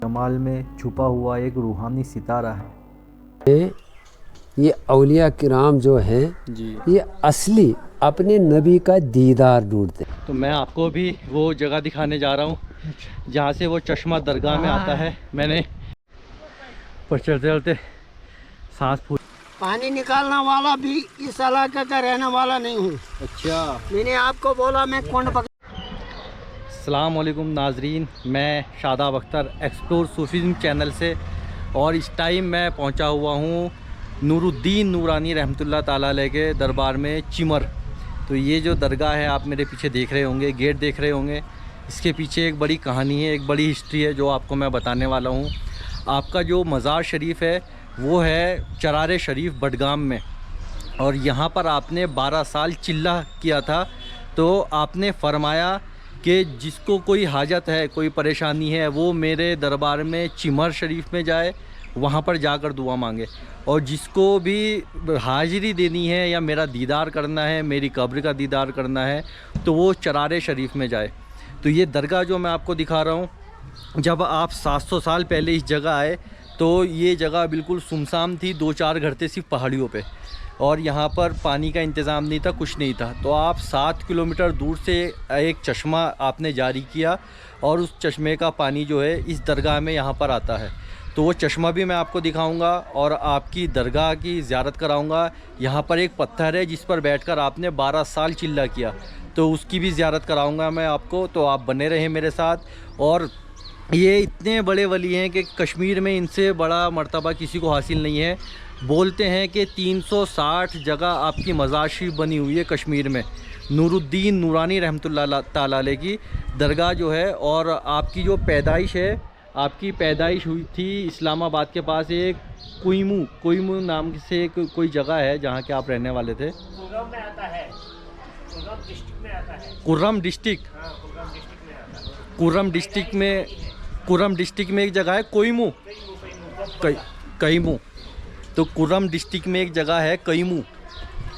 جمال میں چھپا ہوا ایک روحانی ستارہ ہے۔ یہ اولیاء کرام جو ہیں یہ اصلی اپنے نبی کا دیدار ڈھونڈتے ہیں۔ تو میں آپ کو بھی وہ جگہ دکھانے جا رہا ہوں جہاں سے وہ چشمہ درگاہ میں آتا ہے۔ میں نے پر چلتے چلتے سانس پھول پانی نکالنا والا بھی اس علاقے کا رہنے والا نہیں ہوں۔ اچھا، میں نے آپ کو بولا میں کنڈ پکڑ۔ السلام علیکم ناظرین، میں شاداب اختر ایکسپلور صوفیزم چینل سے، اور اس ٹائم میں پہنچا ہوا ہوں نور الدین نورانی رحمۃ اللہ تعالیٰ علیہ کے دربار میں چمر۔ تو یہ جو درگاہ ہے آپ میرے پیچھے دیکھ رہے ہوں گے، گیٹ دیکھ رہے ہوں گے، اس کے پیچھے ایک بڑی کہانی ہے، ایک بڑی ہسٹری ہے جو آپ کو میں بتانے والا ہوں۔ آپ کا جو مزار شریف ہے وہ ہے چرار شریف بڈگام میں، اور یہاں پر آپ نے 12 سال چلہ کیا تھا۔ تو آپ نے فرمایا کہ جس کو کوئی حاجت ہے، کوئی پریشانی ہے، وہ میرے دربار میں چمر شریف میں جائے، وہاں پر جا کر دعا مانگے، اور جس کو بھی حاضری دینی ہے یا میرا دیدار کرنا ہے، میری قبر کا دیدار کرنا ہے، تو وہ چرار شریف میں جائے۔ تو یہ درگاہ جو میں آپ کو دکھا رہا ہوں، جب آپ 700 سال پہلے اس جگہ آئے تو یہ جگہ بالکل سنسان تھی، 2-4 گھر تھے صرف پہاڑیوں پہ، اور یہاں پر پانی کا انتظام نہیں تھا، کچھ نہیں تھا۔ تو آپ 7 کلومیٹر دور سے ایک چشمہ آپ نے جاری کیا، اور اس چشمے کا پانی جو ہے اس درگاہ میں یہاں پر آتا ہے۔ تو وہ چشمہ بھی میں آپ کو دکھاؤں گا، اور آپ کی درگاہ کی زیارت کراؤں گا۔ یہاں پر ایک پتھر ہے جس پر بیٹھ کر آپ نے 12 سال چلہ کیا، تو اس کی بھی زیارت کراؤں گا میں آپ کو۔ تو آپ بنے رہیں میرے ساتھ۔ اور یہ اتنے بڑے ولی ہیں کہ کشمیر میں ان سے بڑا مرتبہ کسی کو حاصل نہیں ہے۔ بولتے ہیں کہ 360 جگہ آپ کی مزار شریف بنی ہوئی ہے کشمیر میں، نور الدین نورانی رحمۃ اللہ تعالیٰ علیہ کی درگاہ جو ہے۔ اور آپ کی جو پیدائش ہے، آپ کی پیدائش ہوئی تھی اسلام آباد کے پاس ایک کوئیمو نام سے کوئی جگہ ہے جہاں کے آپ رہنے والے تھے۔ کرم میں آتا ہے، کرم ڈسٹرکٹ میں آتا ہے۔ کرم ڈسٹرکٹ، ہاں، کرم ڈسٹرکٹ میں آتا ہے۔ کرم ڈسٹرکٹ میں ایک جگہ ہے کوئیمو۔ تو کرم ڈسٹرکٹ میں ایک جگہ ہے کوئیمو،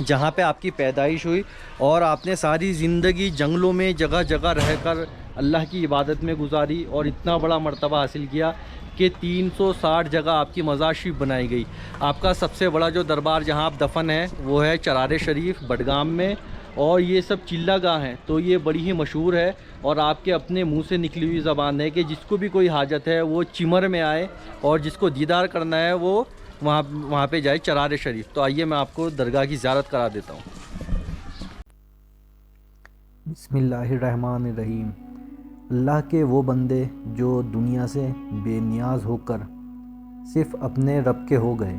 جہاں پہ آپ کی پیدائش ہوئی، اور آپ نے ساری زندگی جنگلوں میں جگہ جگہ رہ کر اللہ کی عبادت میں گزاری، اور اتنا بڑا مرتبہ حاصل کیا کہ 360 جگہ آپ کی مزار شریف بنائی گئی۔ آپ کا سب سے بڑا جو دربار جہاں آپ دفن ہیں وہ ہے چرار شریف بڈگام میں، اور یہ سب چلہ گاہ ہیں، تو یہ بڑی ہی مشہور ہے۔ اور آپ کے اپنے منہ سے نکلی ہوئی زبان ہے کہ جس کو بھی کوئی حاجت ہے وہ چمر میں آئے، اور جس کو دیدار کرنا ہے وہ وہاں پہ جائے چرار شریف۔ تو آئیے میں آپ کو درگاہ کی زیارت کرا دیتا ہوں۔ بسم اللہ الرحمن الرحیم۔ اللہ کے وہ بندے جو دنیا سے بے نیاز ہو کر صرف اپنے رب کے ہو گئے،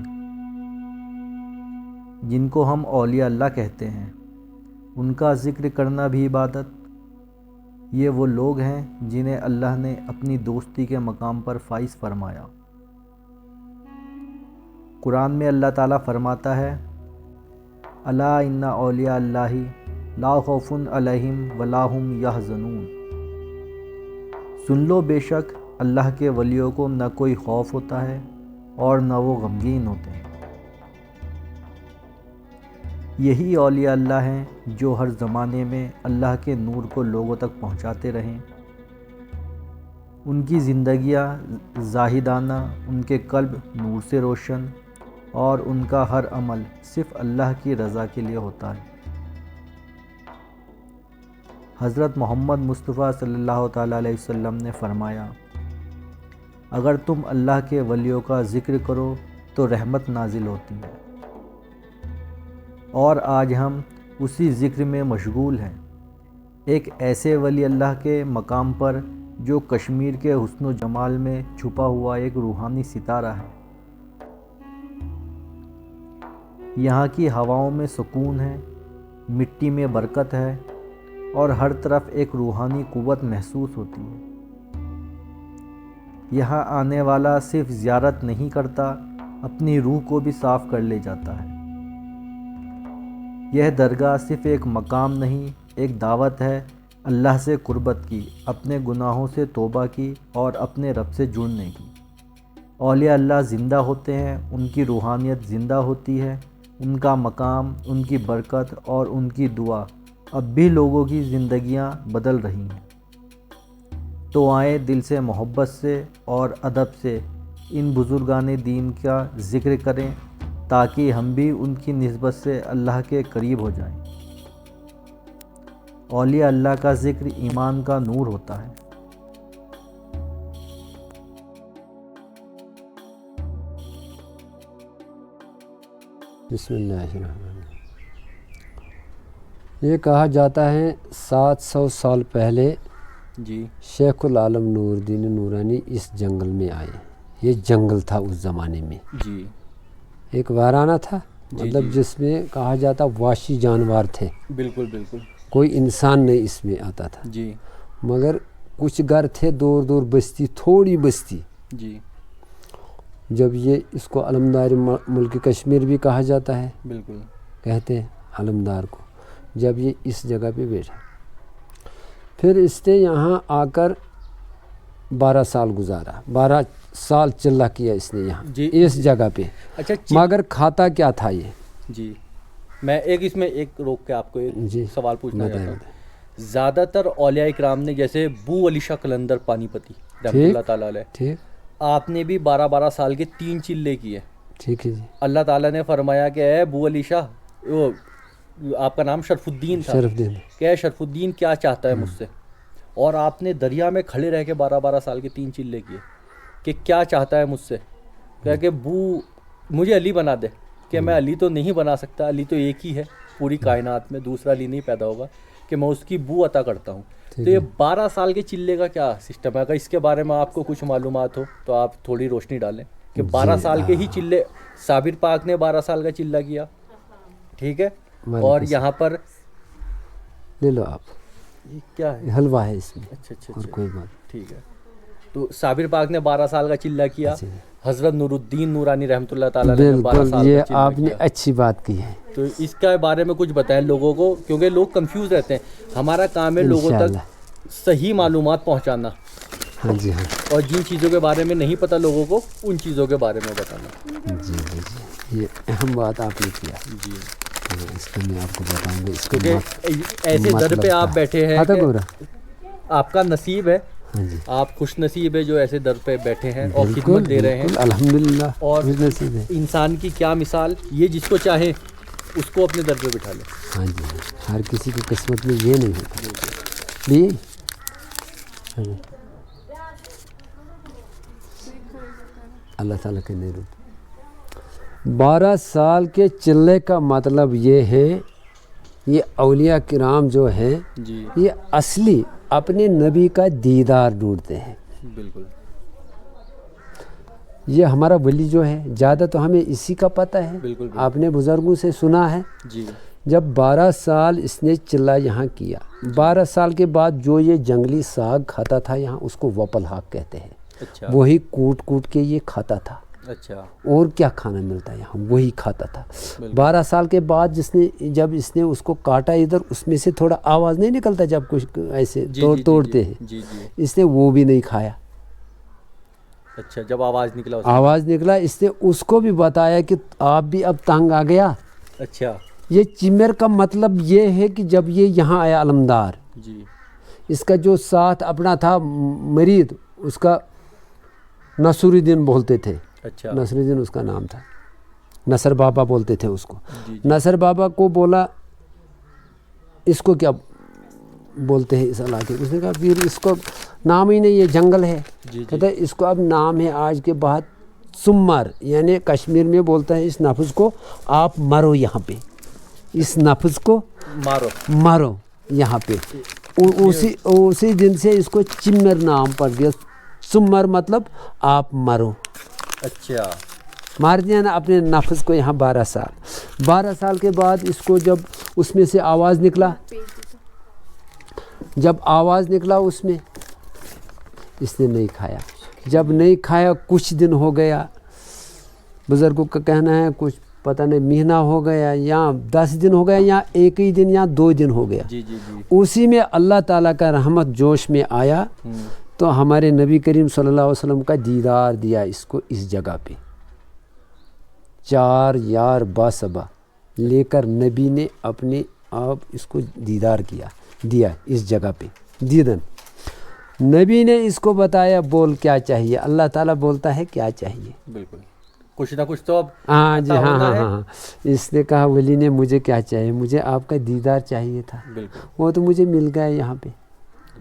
جن کو ہم اولیاء اللہ کہتے ہیں، ان کا ذکر کرنا بھی عبادت۔ یہ وہ لوگ ہیں جنہیں اللہ نے اپنی دوستی کے مقام پر فائز فرمایا۔ قرآن میں اللہ تعالیٰ فرماتا ہے، الا ان اولیاء اللہ لا خوف علیہم ولا ہم یحزنون۔ سن لو، بے شک اللہ کے ولیوں کو نہ کوئی خوف ہوتا ہے اور نہ وہ غمگین ہوتے ہیں۔ یہی اولیاء اللہ ہیں جو ہر زمانے میں اللہ کے نور کو لوگوں تک پہنچاتے رہیں۔ ان کی زندگیاں زاہدانہ، ان کے قلب نور سے روشن، اور ان کا ہر عمل صرف اللہ کی رضا کے لیے ہوتا ہے۔ حضرت محمد مصطفیٰ صلی اللہ تعالیٰ علیہ وسلم نے فرمایا، اگر تم اللہ کے ولیوں کا ذکر کرو تو رحمت نازل ہوتی ہے۔ اور آج ہم اسی ذکر میں مشغول ہیں، ایک ایسے ولی اللہ کے مقام پر جو کشمیر کے حسن و جمال میں چھپا ہوا ایک روحانی ستارہ ہے۔ یہاں کی ہواؤں میں سکون ہے، مٹی میں برکت ہے، اور ہر طرف ایک روحانی قوت محسوس ہوتی ہے۔ یہاں آنے والا صرف زیارت نہیں کرتا، اپنی روح کو بھی صاف کر لے جاتا ہے۔ یہ درگاہ صرف ایک مقام نہیں، ایک دعوت ہے اللہ سے قربت کی، اپنے گناہوں سے توبہ کی، اور اپنے رب سے جڑنے کی۔ اولیاء اللہ زندہ ہوتے ہیں، ان کی روحانیت زندہ ہوتی ہے، ان کا مقام، ان کی برکت اور ان کی دعا اب بھی لوگوں کی زندگیاں بدل رہی ہیں۔ تو آئیں دل سے محبت سے اور ادب سے ان بزرگان دین کا ذکر کریں تاکہ ہم بھی ان کی نسبت سے اللہ کے قریب ہو جائیں۔ اولیاء اللہ کا ذکر ایمان کا نور ہوتا ہے۔ بسم اللہ الرحمن الرحیم۔ یہ کہا جاتا ہے 700 سال پہلے جی شیخ العالم نور الدین نورانی اس جنگل میں آئے۔ یہ جنگل تھا اس زمانے میں، جی ایک ویرانہ تھا، مطلب جس میں کہا جاتا وحشی جانور تھے، بالکل بالکل کوئی انسان نہیں اس میں آتا تھا، جی مگر کچھ گھر تھے، دور دور بستی، تھوڑی بستی۔ جی جب یہ اس کو علمدار ملک کشمیر بھی کہا جاتا ہے، بالکل کہتے ہیں علمدار کو، جب یہ اس جگہ پہ بیٹھا، پھر اس نے یہاں آ کر 12 سال گزارا، 12 سال چلا کیا اس نے یہاں جی اس جگہ پہ، اچھا مگر کھاتا کیا تھا یہ؟ جی میں اس میں ایک روک کے آپ کو ایک جی سوال پوچھنا بتائیں، چاہتا ہوں۔ زیادہ تر اولیاء اکرام نے، جیسے بو علی شاہ قلندر پانی پتی رحمۃ اللہ تعالیٰ علیہ، ٹھیک، آپ نے بھی 12 سال کے 3 چلے کیے۔ ٹھیک ہے جی، اللہ تعالیٰ نے فرمایا کہ اے بو علی شاہ، وہ آپ کا نام شرف الدین تھا، شرف دین، کہ اے شرف الدین کیا چاہتا ہے مجھ سے؟ اور آپ نے دریا میں کھڑے رہ کے 12 سال کے 3 چلے کیے کہ کیا چاہتا ہے مجھ سے؟ کہا کہ بو مجھے علی بنا دے، کہ میں علی تو نہیں بنا سکتا، علی تو ایک ہی ہے پوری کائنات میں، دوسرا علی نہیں پیدا ہوگا، کہ میں اس کی بو عطا کرتا ہوں۔ تو یہ 12 سال کے چلے کا کیا سسٹم ہے؟ اگر اس کے بارے میں آپ کو کچھ معلومات ہو تو آپ تھوڑی روشنی ڈالیں کہ 12 سال کے ہی چلے، صابر پاک نے 12 سال کا چلہ کیا، ٹھیک ہے، اور یہاں پر لے لو آپ، یہ کیا ہے؟ حلوہ ہے اس میں، اچھا اچھا اور اچھا کوئی بات ٹھیک ہے۔ تو صابر پاک نے 12 سال کا چلہ کیا، اچھا۔ حضرت نور الدین نورانی رحمۃ اللہ تعالیٰ نے 12 بالکل، سال یہ کا چلہ آپ نے کیا۔ اچھی بات کی ہے، تو اس کے بارے میں کچھ بتائیں لوگوں کو، کیونکہ لوگ کنفیوز رہتے ہیں۔ ہمارا کام ہے لوگوں تک انشاءاللہ۔ صحیح معلومات پہنچانا، ہاں جی ہاں اور جن چیزوں کے بارے میں نہیں پتہ لوگوں کو، ان چیزوں کے بارے میں بتانا۔ جی جی جی، یہ اہم بات آپ نے کیا، جی اس کو میں آپ کو بتاؤں گا، اس کو کیونکہ ایسے در پہ آپ بیٹھے ہیں کہ آپ کا نصیب ہے، ہاں جی، آپ خوش نصیب ہے جو ایسے در پہ بیٹھے ہیں اور بالکل خدمت دے رہے ہیں۔ بالکل، الحمدللہ، اور خوش نصیب ہے، انسان کی کیا مثال، یہ جس کو چاہے اس کو اپنے در پہ بٹھا لے۔ ہاں جی ہاں، ہر کسی کی قسمت میں یہ نہیں ہوتا بھی، ہاں جی، اللہ تعالیٰ کے نعمت۔ 12 سال کے چلے کا مطلب یہ ہے، یہ اولیاء کرام جو ہیں جی یہ اصلی اپنے نبی کا دیدار ڈھونڈتے ہیں۔ بالکل یہ ہمارا ولی جو ہے، زیادہ تو ہمیں اسی کا پتہ ہے، بالکل آپ نے بزرگوں سے سنا ہے۔ جی جب 12 سال اس نے چلا یہاں کیا، 12 سال کے بعد جو یہ جنگلی ساگ کھاتا تھا یہاں، اس کو وپل ہاک کہتے ہیں، اچھا وہی کوٹ کوٹ کے یہ کھاتا تھا، اچھا اور کیا کھانا ملتا ہے یہاں، وہی کھاتا تھا۔ 12 سال کے بعد جب اس نے اس کو کاٹا ادھر، اس میں سے تھوڑا آواز نہیں نکلتا جب کچھ ایسے توڑتے ہیں، جی جی اس نے وہ بھی نہیں کھایا۔ اچھا، جب آواز نکلا آواز نکلا، اس نے اس کو بھی بتایا کہ آپ بھی اب تنگ آ گیا۔ اچھا یہ چمر کا مطلب یہ ہے کہ جب یہ یہاں آیا علمدار، جی اس کا جو ساتھ اپنا تھا مرید، اس کا نصر الدین بولتے تھے، اچھا نصر الدین اس کا نام تھا، نصر بابا بولتے تھے اس کو۔ جی نصر بابا کو بولا اس کو کیا بولتے ہیں اس علاقے، اس نے کہا پھر اس کو نام ہی نہیں، یہ جنگل ہے، کہتا ہے اس کو اب نام ہے آج کے بعد سمر، یعنی کشمیر میں بولتا ہے اس نفس کو آپ مرو، یہاں پہ اس نفس کو مارو یہاں پہ۔ اسی دن سے اس کو چمر نام پڑ گیا، سمر مطلب آپ مرو، اچھا مار دیا نا اپنے نفس کو یہاں 12 سال کے بعد اس کو جب اس میں سے آواز نکلا، جب آواز نکلا اس میں، اس نے نہیں کھایا، جب نہیں کھایا کچھ دن ہو گیا، بزرگوں کا کہنا ہے کچھ پتہ نہیں مہینہ ہو گیا یا 10 دن ہو گیا یا 1 ہی دن یا 2 دن ہو گیا، جی جی جی اسی میں اللہ تعالیٰ کا رحمت جوش میں آیا، تو ہمارے نبی کریم صلی اللہ علیہ وسلم کا دیدار دیا اس کو اس جگہ پہ، 4 یار باصبا لے کر نبی نے اپنے آپ اس کو دیدار دیا اس جگہ پہ دیدن۔ نبی نے اس کو بتایا بول کیا چاہیے, اللہ تعالیٰ بولتا ہے کیا چاہیے. بالکل, کچھ نہ کچھ تو اب ہاں جی, عطا ہاں ہونا ہاں ہے. ہاں. اس نے کہا ولی نے مجھے کیا چاہیے, مجھے آپ کا دیدار چاہیے تھا, بالکل, وہ تو مجھے مل گیا یہاں پہ.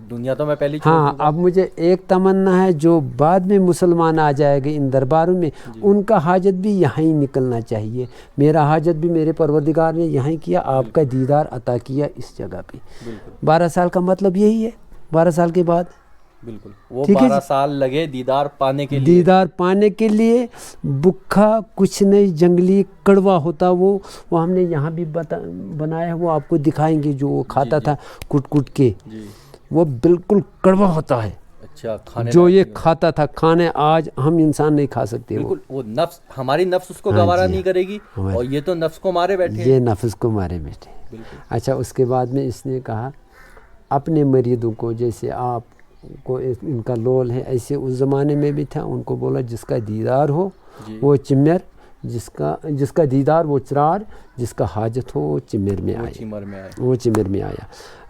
دنیا تو میں پہلے ہی چھوڑ ہاں, چکا. اب مجھے ایک تمنا ہے جو بعد میں مسلمان آ جائے گے ان درباروں میں, ان کا حاجت بھی یہاں ہی نکلنا چاہیے. میرا حاجت بھی میرے پروردگار نے یہاں کیا, آپ کا دیدار عطا کیا اس جگہ پہ. بالکل 12 سال کا مطلب یہی ہے, 12 سال کے بعد بالکل, وہ ٹھیک ہے 12 سال لگے دیدار پانے کے لیے. دیدار پانے کے لیے. بکھا کچھ نہیں, جنگلی کڑوا ہوتا وہ ہم نے یہاں بھی بنایا ہے, وہ آپ کو دکھائیں گے. جو وہ کھاتا تھا کٹ کٹ کے, جی, وہ بالکل کڑوا ہوتا ہے. اچھا, کھانے جو لائق یہ نہیں کھاتا تھا, کھانے آج ہم انسان نہیں کھا سکتے. بالکل, وہ نفس, ہماری نفس اس کو ہاں گوارا جی, نہیں کرے گی, اور یہ تو نفس کو مارے بیٹھے. یہ نفس کو مارے بیٹھے. بالکل, اچھا, اس کے بعد میں اس نے کہا اپنے مریدوں کو, جیسے آپ کو ان کا لول ہے ایسے اس زمانے میں بھی تھا, ان کو بولا جس کا دیدار ہو جی, وہ چمر, جس کا دیدار وہ چرار, جس کا حاجت ہو وہ چمر میں وہ آئے. چمر میں آئے. وہ چمر میں آیا.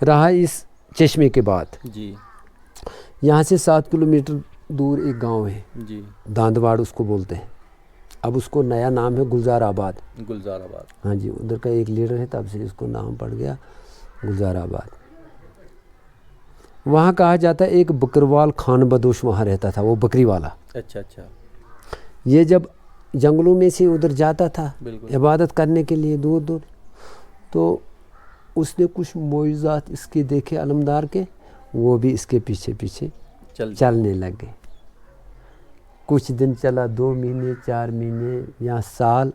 رہا اس چشمے کے بعد, جی, یہاں سے 7 کلومیٹر دور ایک گاؤں ہے, جی, داندواڑ اس کو بولتے ہیں. اب اس کو نیا نام ہے گلزار آباد. گلزار آباد. ہاں جی, ادھر کا ایک لیڈر ہے, تب سے اس کو نام پڑ گیا گلزار آباد. وہاں کہا جاتا ہے ایک بکروال خان بدوش وہاں رہتا تھا, وہ بکری والا. اچھا اچھا, یہ جب جنگلوں میں سے ادھر جاتا تھا بالکل, عبادت کرنے کے لیے دور دور, تو اس نے کچھ معجزات اس کے دیکھے علمدار کے, وہ بھی اس کے پیچھے پیچھے چلنے لگ گئے. کچھ دن چلا, 2 مہینے 4 مہینے یا سال.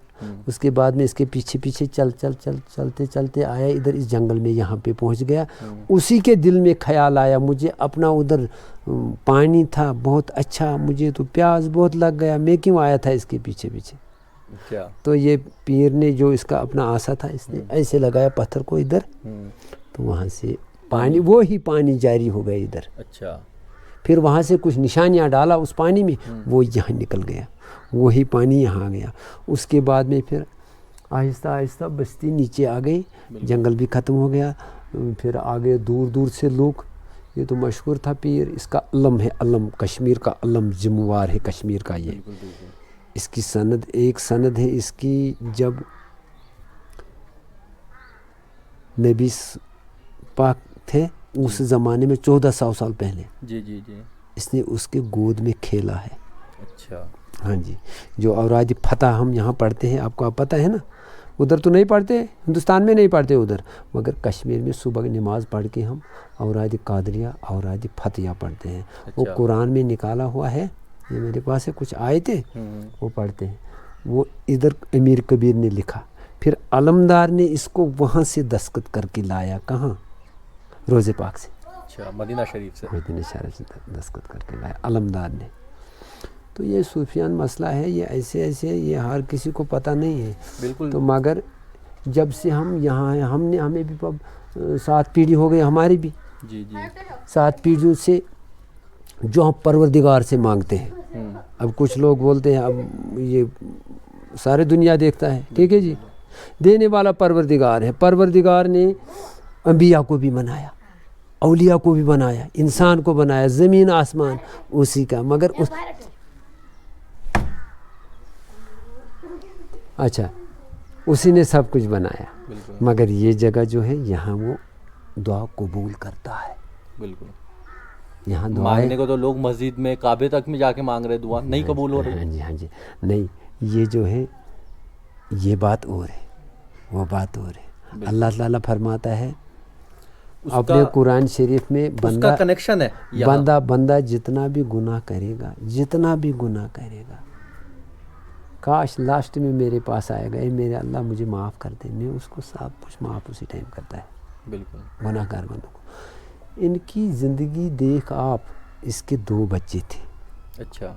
اس کے بعد میں اس کے پیچھے پیچھے چلتے چلتے آیا ادھر اس جنگل میں, یہاں پہ پہنچ گیا. اسی کے دل میں خیال آیا, مجھے اپنا ادھر پانی تھا بہت اچھا, مجھے تو پیاس بہت لگ گیا, میں کیوں آیا تھا اس کے پیچھے پیچھے. تو یہ پیر نے جو اس کا اپنا آسا تھا, اس نے ایسے لگایا پتھر کو ادھر, تو وہاں سے پانی, وہی پانی جاری ہو گیا ادھر. اچھا, پھر وہاں سے کچھ نشانیاں ڈالا اس پانی میں, وہ یہاں نکل گیا, وہی پانی یہاں گیا. اس کے بعد میں پھر آہستہ آہستہ بستی نیچے آ گئی, جنگل بھی ختم ہو گیا. پھر آگے دور دور سے لوگ, یہ تو مشہور تھا پیر, اس کا علم ہے, علم کشمیر کا علم, ذمہ ہے کشمیر کا. یہ اس کی سند, ایک سند ہے اس کی, جب نبی پاک تھے اس زمانے میں 1400 سال پہلے, جی جی جی, اس نے اس کے گود میں کھیلا ہے. اچھا, ہاں جی, جو اوراد فتح ہم یہاں پڑھتے ہیں, آپ کو پتہ ہے نا, ادھر تو نہیں پڑھتے, ہندوستان میں نہیں پڑھتے ادھر, مگر کشمیر میں صبح نماز پڑھ کے ہم اوراد قادریہ, اوراد فتح پڑھتے ہیں. وہ قرآن میں نکالا ہوا ہے, یہ میرے پاس ہے, کچھ آئے تھے وہ پڑھتے ہیں. وہ ادھر امیر کبیر نے لکھا, پھر علمدار نے اس کو وہاں سے دستخط کر کے لایا, کہاں, روزے پاک سے. اچھا, مدینہ شریف سے. مدینہ شریف سے دستخط کر کے لایا علمدار نے. تو یہ صوفیان مسئلہ ہے, یہ ایسے ایسے, یہ ہر کسی کو پتہ نہیں ہے. بالکل, تو مگر جب سے ہم یہاں ہیں, ہمیں بھی 7 پیڑھی ہو گئی ہماری بھی. جی جی, 7 پیڑھیوں سے جو ہم پروردگار سے مانگتے ہیں. اب کچھ لوگ بولتے ہیں, اب یہ سارے دنیا دیکھتا ہے, ٹھیک ہے جی, دینے والا پروردگار ہے. پروردگار نے انبیاء کو بھی بنایا, اولیاء کو بھی بنایا, انسان کو بنایا, زمین آسمان اسی کا. مگر اچھا, اسی نے سب کچھ بنایا, مگر یہ جگہ جو ہے یہاں وہ دعا قبول کرتا ہے. بالکل, یہاں دعا مانگنے کو تو لوگ مسجد میں, کعبے تک میں جا کے مانگ رہے, دعا نہیں قبول ہو رہی. ہاں جی, ہاں جی, نہیں, یہ جو ہے یہ بات اور ہے, وہ بات اور ہے. اللہ تعالیٰ فرماتا ہے اپنے قرآن شریف میں, بندہ کنیکشن ہے, بندہ جتنا بھی گناہ کرے گا, جتنا بھی گناہ کرے گا, کاش لاسٹ میں میرے پاس آئے گا, اے میرے اللہ مجھے معاف کر دے, میں اس کو سب کچھ معاف اسی ٹائم کرتا ہے. بالکل, گناہ گار بندوں کو. ان کی زندگی دیکھ آپ, اس کے 2 بچے تھے. اچھا,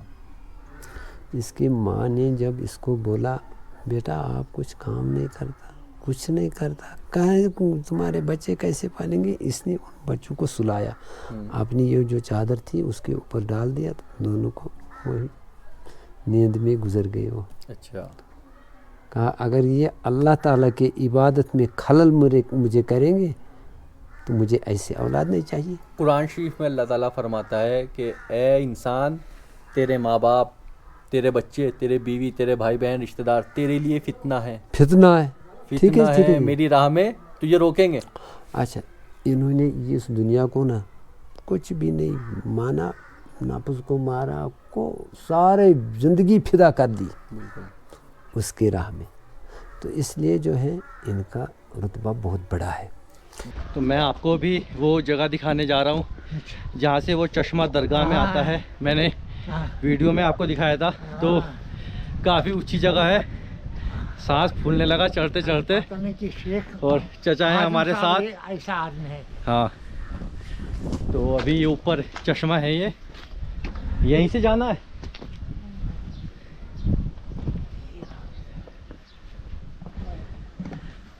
اس کی ماں نے جب اس کو بولا, بیٹا آپ کچھ کام نہیں کرتا, کچھ نہیں کرتا, کہاں تمہارے بچے کیسے پالیں گے. اس نے ان بچوں کو سلایا, اپنی یہ جو چادر تھی اس کے اوپر ڈال دیا, تو دونوں کو وہی نیند میں گزر گئے وہ. اچھا, کہا اگر یہ اللہ تعالیٰ کے عبادت میں خلل مجھے کریں گے تو مجھے ایسے اولاد نہیں چاہیے. قرآن شریف میں اللہ تعالیٰ فرماتا ہے کہ اے انسان، تیرے ماں باپ، تیرے بچے، تیرے بیوی، تیرے بھائی بہن، رشتہ دار تیرے لیے فتنہ ہے. فتنہ ہے. ٹھیک فتنہ ہے. ہے، میری راہ میں تجھے روکیں گے. اچھا انہوں نے اس دنیا کو نا کچھ بھی نہیں مانا، نفس کو مارا، کو سارے زندگی فدا کر دی اس کی راہ میں. تو اس لیے جو ہے ان کا رتبہ بہت بڑا ہے. تو میں آپ کو بھی وہ جگہ دکھانے جا رہا ہوں جہاں سے وہ چشمہ درگاہ میں آتا ہے. میں نے ویڈیو میں آپ کو دکھایا تھا. تو کافی اونچی جگہ ہے، سانس پھولنے لگا چڑھتے چڑھتے. اور چچا ہیں ہمارے ساتھ. ایسا آدمی ہے. ہاں تو ابھی یہ اوپر چشمہ ہے، یہ یہیں سے جانا ہے.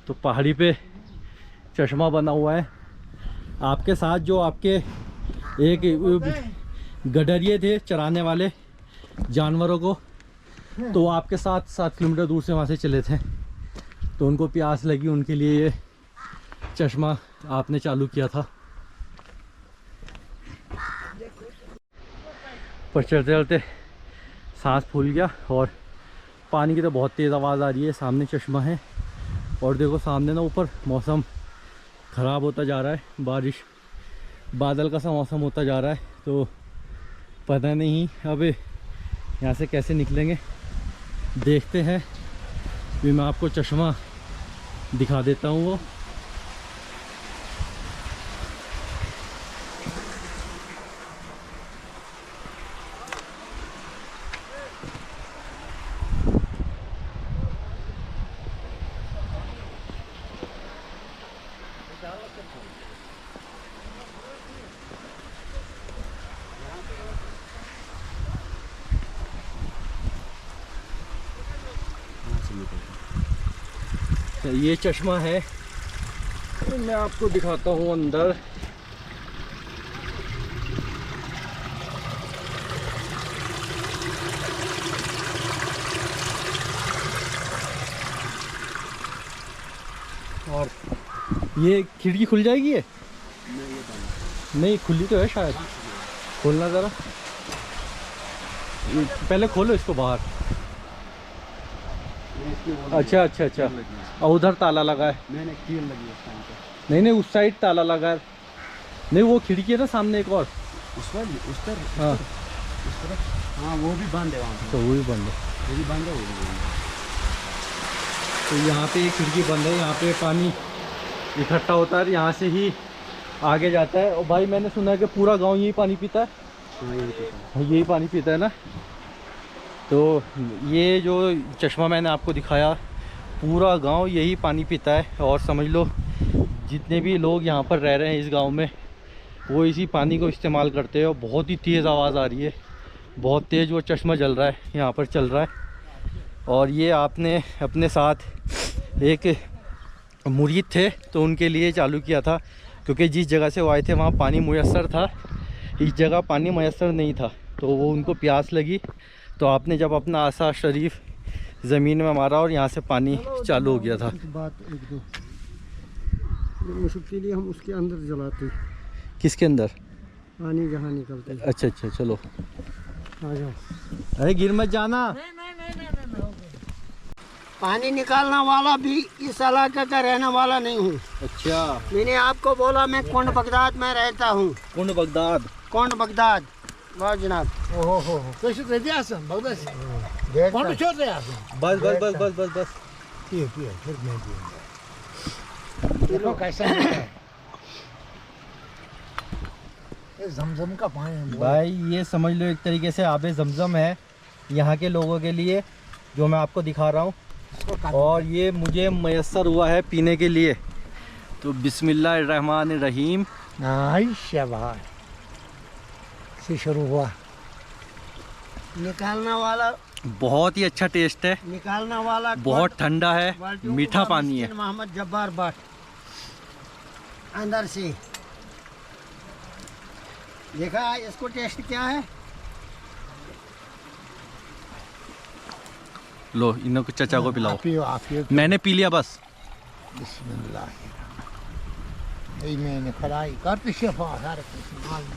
تو پہاڑی پہ چشمہ بنا ہوا ہے. آپ کے ساتھ جو آپ کے ایک گڈریے تھے چرانے والے جانوروں کو، تو آپ کے ساتھ 7 کلومیٹر دور سے وہاں سے چلے تھے. تو ان کو پیاس لگی، ان کے لیے یہ چشمہ آپ نے چالو کیا تھا. پر چلتے چلتے سانس پھول گیا، اور پانی کی تو بہت تیز آواز آ رہی ہے. سامنے چشمہ ہے، اور دیکھو سامنے نا اوپر موسم خراب ہوتا جا رہا ہے. بارش بادل کا سا موسم ہوتا جا رہا ہے. تو پتہ نہیں اب یہاں سے کیسے نکلیں گے. دیکھتے ہیں. بھی میں آپ کو چشمہ دکھا دیتا ہوں. وہ یہ چشمہ ہے. میں آپ کو دکھاتا ہوں اندر. اور یہ کھڑکی کھل جائے گی. نہیں کھلی تو ہے شاید. کھولنا ذرا، پہلے کھولو اس کو باہر. اچھا اچھا اچھا. اور ادھر تالا لگا ہے. نہیں نہیں اس سائڈ تالا لگا ہے. نہیں وہ کھڑکی ہے نا سامنے ایک اور. ہاں ہاں وہ بھی بند ہے وہاں پہ. تو وہ بھی بند ہے. وہ بھی بند ہے، وہ بھی بند ہے. تو یہاں پہ یہ کھڑکی بند ہے. یہاں پہ پانی اکٹھا ہوتا ہے، یہاں سے ہی آگے جاتا ہے. اور بھائی میں نے سنا ہے کہ پورا گاؤں یہی پانی پیتا ہے. یہی پانی پیتا ہے نا. تو یہ جو چشمہ میں نے آپ کو دکھایا، پورا گاؤں یہی پانی پیتا ہے. اور سمجھ لو جتنے بھی لوگ یہاں پر رہ رہے ہیں اس گاؤں میں، وہ اسی پانی کو استعمال کرتے ہیں. اور بہت ہی تیز آواز آ رہی ہے، بہت تیز وہ چشمہ جل رہا ہے، یہاں پر چل رہا ہے. اور یہ آپ نے اپنے ساتھ ایک مرید تھے تو ان کے لیے چالو کیا تھا، کیونکہ جس جگہ سے وہ آئے تھے وہاں پانی میسر تھا، اس جگہ پانی میسر نہیں تھا. تو وہ ان کو پیاس لگی، تو آپ نے جب اپنا عصا شریف زمین میں مارا اور یہاں سے پانی چالو ہو گیا تھا. بات ایک دو مشق کے لیے ہم اس کے اندر جلاتے ہیں. کس کے اندر؟ پانی جہاں نکلتا ہے. اچھا اچھا چلو. آ جاؤ. ارے گر مت جانا. پانی نکالنا والا بھی اس علاقے کا رہنے والا نہیں ہوں. اچھا میں نے آپ کو بولا میں کنڈ بغداد میں رہتا ہوں. کنڈ بغداد. کنڈ بغداد. واہ جناب. بس بس بس بس بس بس. زمزم کا پانی بھائی یہ سمجھ لو ایک طریقے سے آب زمزم ہے یہاں کے لوگوں کے لیے، جو میں آپ کو دکھا رہا ہوں. اور یہ مجھے میسر ہوا ہے پینے کے لیے. تو بسم اللہ الرحمن الرحیم. شاباش سے شروع ہوا. نکالنا والا بہت ہی اچھا ٹیسٹ ہے، نکالنا والا بہت ٹھنڈا ہے، میٹھا پانی ہے. محمد جبار بٹ اندر سے دیکھا اس کو ٹیسٹ کیا ہے. لو انہوں کو چچا کو پلاؤ. پیو آپ پیو. میں نے پی لیا بس. بسم اللہ.